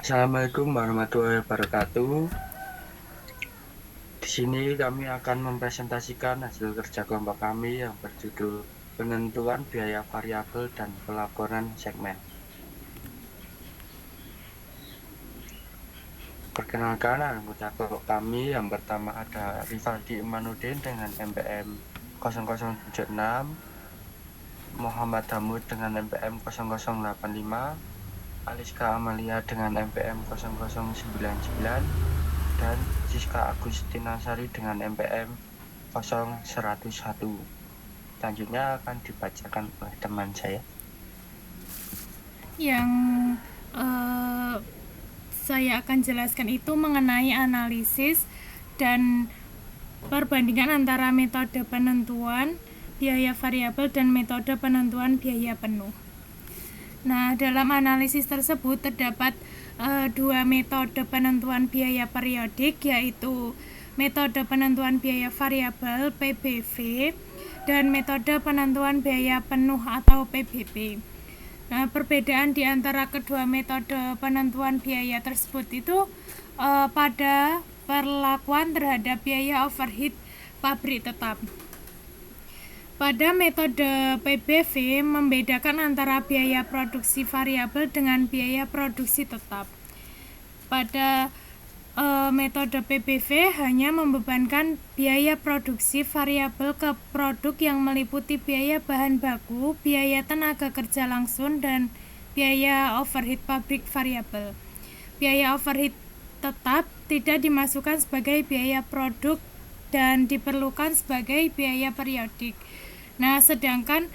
Assalamualaikum warahmatullahi wabarakatuh. Di sini kami akan mempresentasikan hasil kerja kelompok kami yang berjudul Penentuan Biaya Variabel dan Pelaporan Segmen. Perkenalkan anggota kelompok kami yang pertama ada Rivaldi Imanuddin dengan MPM 0076, Muhammad Hamud dengan MPM 0085, Aliska Amalia dengan MPM 0099, dan Siska Agustina Sari dengan MPM 0101. Selanjutnya akan dibacakan oleh teman saya. Yang saya akan jelaskan itu mengenai analisis dan perbandingan antara metode penentuan biaya variabel dan metode penentuan biaya penuh. Nah, dalam analisis tersebut terdapat dua metode penentuan biaya periodik, yaitu metode penentuan biaya variabel (PBV) dan metode penentuan biaya penuh atau PBP. Nah, perbedaan di antara kedua metode penentuan biaya tersebut itu pada perlakuan terhadap biaya overhead pabrik tetap. Pada metode PBV membedakan antara biaya produksi variabel dengan biaya produksi tetap. Pada metode PBV hanya membebankan biaya produksi variabel ke produk yang meliputi biaya bahan baku, biaya tenaga kerja langsung, dan biaya overhead pabrik variabel. Biaya overhead tetap tidak dimasukkan sebagai biaya produk dan diperlukan sebagai biaya periodik. Nah, sedangkan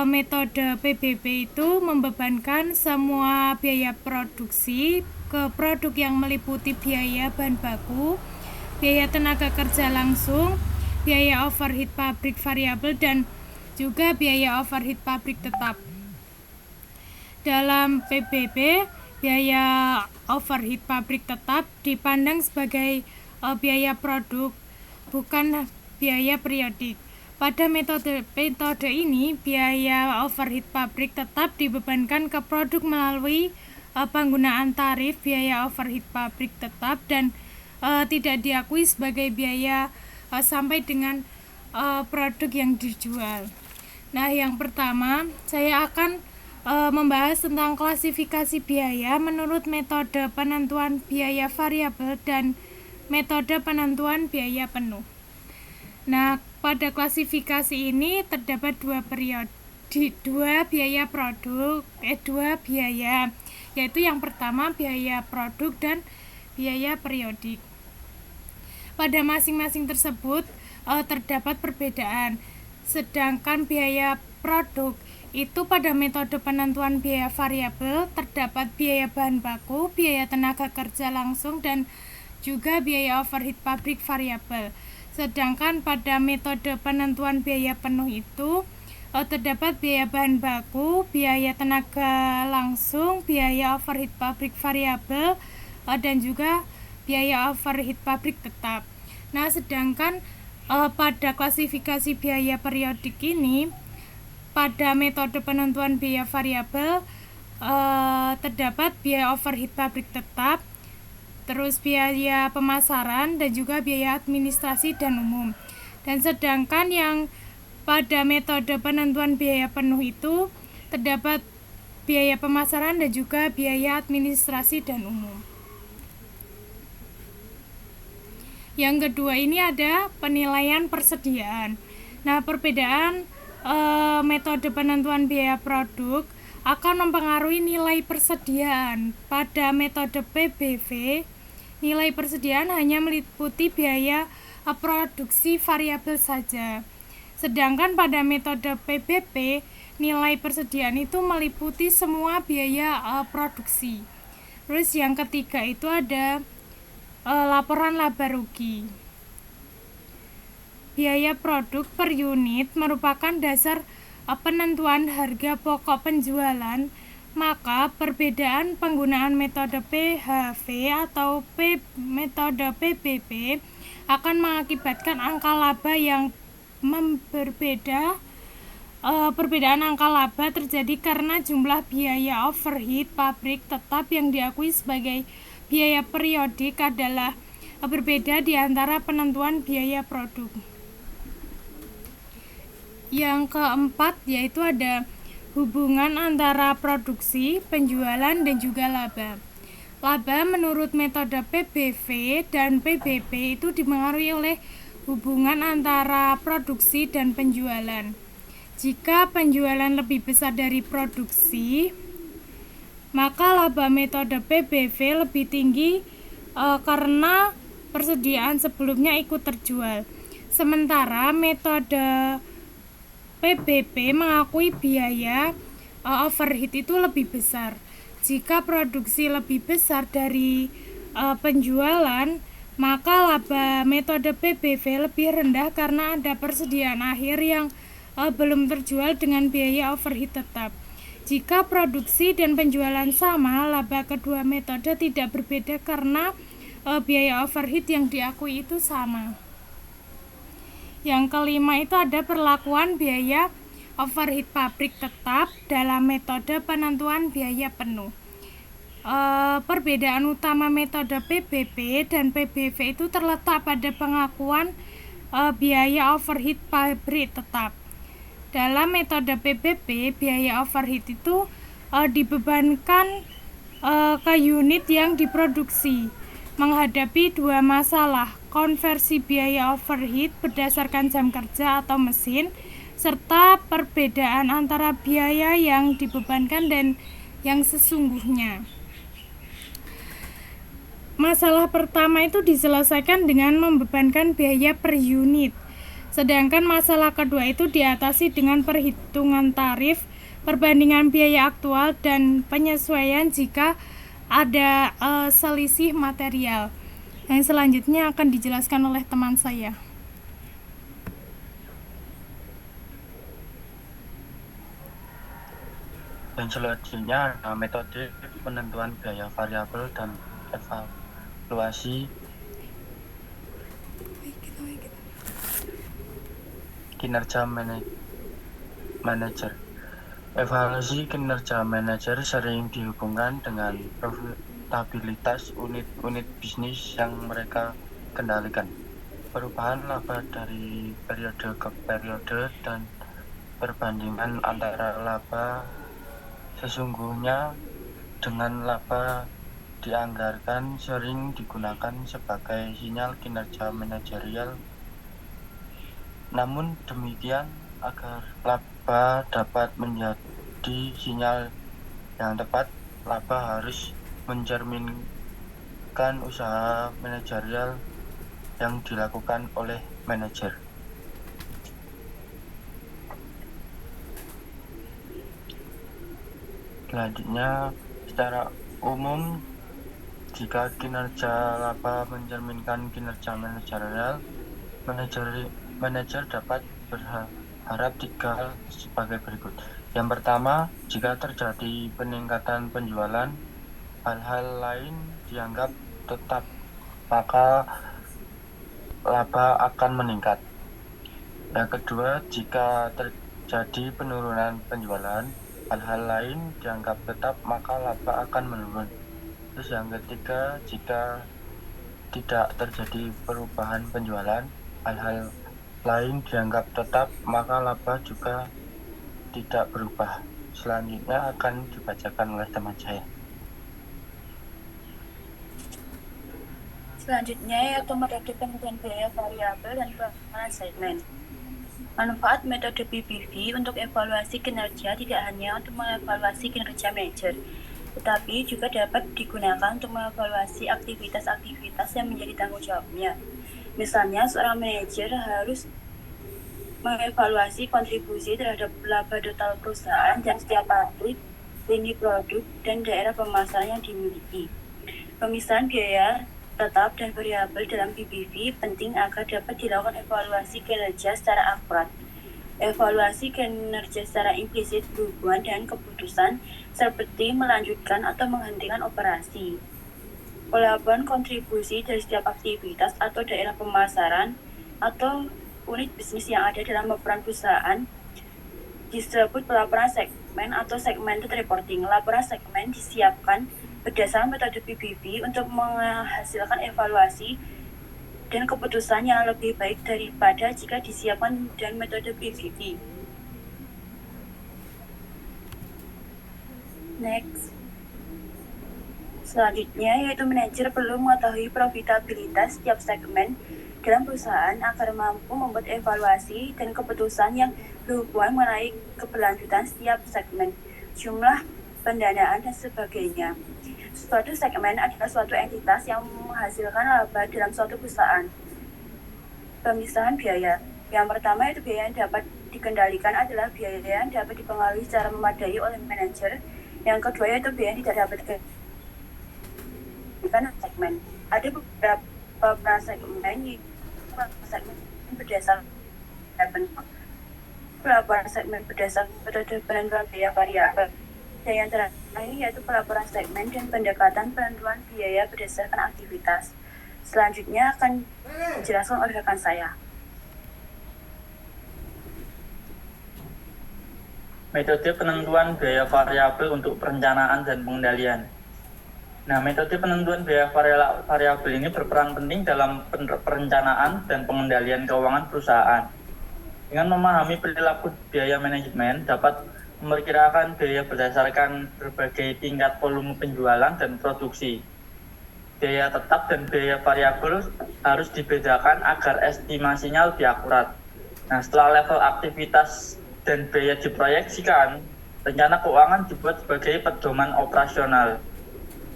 metode PBB itu membebankan semua biaya produksi ke produk yang meliputi biaya bahan baku, biaya tenaga kerja langsung, biaya overhead pabrik variabel, dan juga biaya overhead pabrik tetap. Dalam PBB, biaya overhead pabrik tetap dipandang sebagai biaya produk, bukan biaya periodik. Pada metode ini, biaya overhead pabrik tetap dibebankan ke produk melalui penggunaan tarif biaya overhead pabrik tetap dan tidak diakui sebagai biaya sampai dengan produk yang dijual. Nah, yang pertama saya akan membahas tentang klasifikasi biaya menurut metode penentuan biaya variabel dan metode penentuan biaya penuh. Nah, pada klasifikasi ini terdapat dua biaya produk, dua biaya, yaitu yang pertama biaya produk dan biaya periodik. Pada masing-masing tersebut terdapat perbedaan. Sedangkan biaya produk itu pada metode penentuan biaya variabel terdapat biaya bahan baku, biaya tenaga kerja langsung, dan juga biaya overhead pabrik variabel. Sedangkan pada metode penentuan biaya penuh itu terdapat biaya bahan baku, biaya tenaga langsung, biaya overhead pabrik variabel, dan juga biaya overhead pabrik tetap. Nah, sedangkan pada klasifikasi biaya periodik ini, pada metode penentuan biaya variabel terdapat biaya overhead pabrik tetap, terus biaya pemasaran, dan juga biaya administrasi dan umum. Dan sedangkan yang pada metode penentuan biaya penuh itu terdapat biaya pemasaran dan juga biaya administrasi dan umum. Yang kedua ini ada penilaian persediaan. Nah, perbedaan metode penentuan biaya produk akan mempengaruhi nilai persediaan. Pada metode PBV, nilai persediaan hanya meliputi biaya produksi variabel saja. Sedangkan pada metode PBP, nilai persediaan itu meliputi semua biaya produksi. Terus yang ketiga itu ada laporan laba rugi. Biaya produk per unit merupakan dasar penentuan harga pokok penjualan, maka perbedaan penggunaan metode PHV atau metode PBB akan mengakibatkan angka laba yang berbeda Perbedaan angka laba terjadi karena jumlah biaya overhead pabrik tetap yang diakui sebagai biaya periodik adalah berbeda di antara penentuan biaya produk. Yang keempat yaitu ada hubungan antara produksi, penjualan, dan juga laba. Laba menurut metode PBV dan PBB itu dipengaruhi oleh hubungan antara produksi dan penjualan. Jika penjualan lebih besar dari produksi, maka laba metode PBV lebih tinggi karena persediaan sebelumnya ikut terjual. Sementara metode PBB mengakui biaya overhead itu lebih besar. Jika produksi lebih besar dari penjualan, maka laba metode PBV lebih rendah karena ada persediaan akhir yang belum terjual dengan biaya overhead tetap. Jika produksi dan penjualan sama, laba kedua metode tidak berbeda karena biaya overhead yang diakui itu sama. Yang kelima itu ada perlakuan biaya overhead pabrik tetap dalam metode penentuan biaya penuh. Perbedaan utama metode PBB dan PBV itu terletak pada pengakuan biaya overhead pabrik tetap. Dalam metode PBB, biaya overhead itu dibebankan ke unit yang diproduksi. Menghadapi dua masalah, konversi biaya overhead berdasarkan jam kerja atau mesin, serta perbedaan antara biaya yang dibebankan dan yang sesungguhnya. Masalah pertama itu diselesaikan dengan membebankan biaya per unit. Sedangkan masalah kedua itu diatasi dengan perhitungan tarif, perbandingan biaya aktual, dan penyesuaian jika ada selisih material. Yang selanjutnya akan dijelaskan oleh teman saya. Dan selanjutnya metode penentuan biaya variabel dan evaluasi kinerja manajer. Evaluasi kinerja manajer sering dihubungkan dengan profitabilitas unit-unit bisnis yang mereka kendalikan, perubahan laba dari periode ke periode, dan perbandingan antara laba sesungguhnya dengan laba dianggarkan sering digunakan sebagai sinyal kinerja manajerial. Namun demikian, agar laba dapat menjadi sinyal yang tepat, laba harus mencerminkan usaha manajerial yang dilakukan oleh manajer. Selanjutnya, secara umum, jika kinerja laba mencerminkan kinerja manajerial, manajer dapat berharap tiga hal sebagai berikut. Yang pertama, jika terjadi peningkatan penjualan, hal-hal lain dianggap tetap, maka laba akan meningkat. Yang kedua, jika terjadi penurunan penjualan, hal-hal lain dianggap tetap, maka laba akan menurun. Terus yang ketiga, jika tidak terjadi perubahan penjualan, hal-hal lain dianggap tetap, maka laba juga tidak berubah. Selanjutnya akan dibacakan oleh teman saya. Selanjutnya yaitu metode penentuan biaya variabel dan pengelolaan segmen. Manfaat metode PBV untuk evaluasi kinerja tidak hanya untuk mengevaluasi kinerja manajer, tetapi juga dapat digunakan untuk mengevaluasi aktivitas-aktivitas yang menjadi tanggung jawabnya. Misalnya, seorang manajer harus mengevaluasi kontribusi terhadap laba total perusahaan dan setiap pabrik, lini produk, dan daerah pemasaran yang dimiliki. Pemisahan biaya tetap dan variabel dalam PBV penting agar dapat dilakukan evaluasi kinerja secara akurat. Evaluasi kinerja secara implisit berhubungan dengan keputusan seperti melanjutkan atau menghentikan operasi. Pelaporan kontribusi dari setiap aktivitas atau daerah pemasaran atau unit bisnis yang ada dalam laporan perusahaan disebut pelaporan segmen atau segmented reporting. Laporan segmen disiapkan berdasarkan metode PBV untuk menghasilkan evaluasi dan keputusan yang lebih baik daripada jika disiapkan dengan metode PBV. Next. Selanjutnya yaitu manajer perlu mengetahui profitabilitas setiap segmen dalam perusahaan agar mampu membuat evaluasi dan keputusan yang berhubungan mengenai keberlanjutan setiap segmen, jumlah pendanaan dan sebagainya. Suatu segmen adalah suatu entitas yang menghasilkan laba dalam suatu perusahaan. Pemisahan biaya. Yang pertama itu biaya yang dapat dikendalikan adalah biaya yang dapat dipengaruhi secara memadai oleh manajer. Yang kedua yaitu biaya yang tidak dapat dikendalikan segmen. Ada beberapa segmen berdasar pelaporan segmen berdasar metode penentuan biaya variabel. Dan yang terakhir yaitu pelaporan segmen dan pendekatan penentuan biaya berdasarkan aktivitas. Selanjutnya akan dijelaskan oleh rekan saya. Metode penentuan biaya variabel untuk perencanaan dan pengendalian. Nah, metode penentuan biaya variabel ini berperan penting dalam perencanaan dan pengendalian keuangan perusahaan. Dengan memahami perilaku biaya manajemen, dapat memperkirakan biaya berdasarkan berbagai tingkat volume penjualan dan produksi. Biaya tetap dan biaya variabel harus dibedakan agar estimasinya lebih akurat. Nah, setelah level aktivitas dan biaya diproyeksikan, rencana keuangan dibuat sebagai pedoman operasional.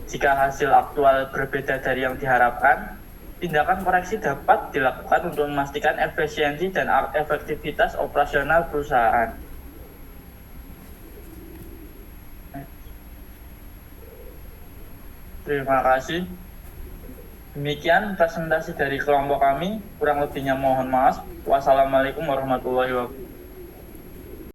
Jika hasil aktual berbeda dari yang diharapkan, tindakan koreksi dapat dilakukan untuk memastikan efisiensi dan efektivitas operasional perusahaan. Terima kasih. Demikian presentasi dari kelompok kami. Kurang lebihnya mohon maaf. Wassalamualaikum warahmatullahi wabarakatuh.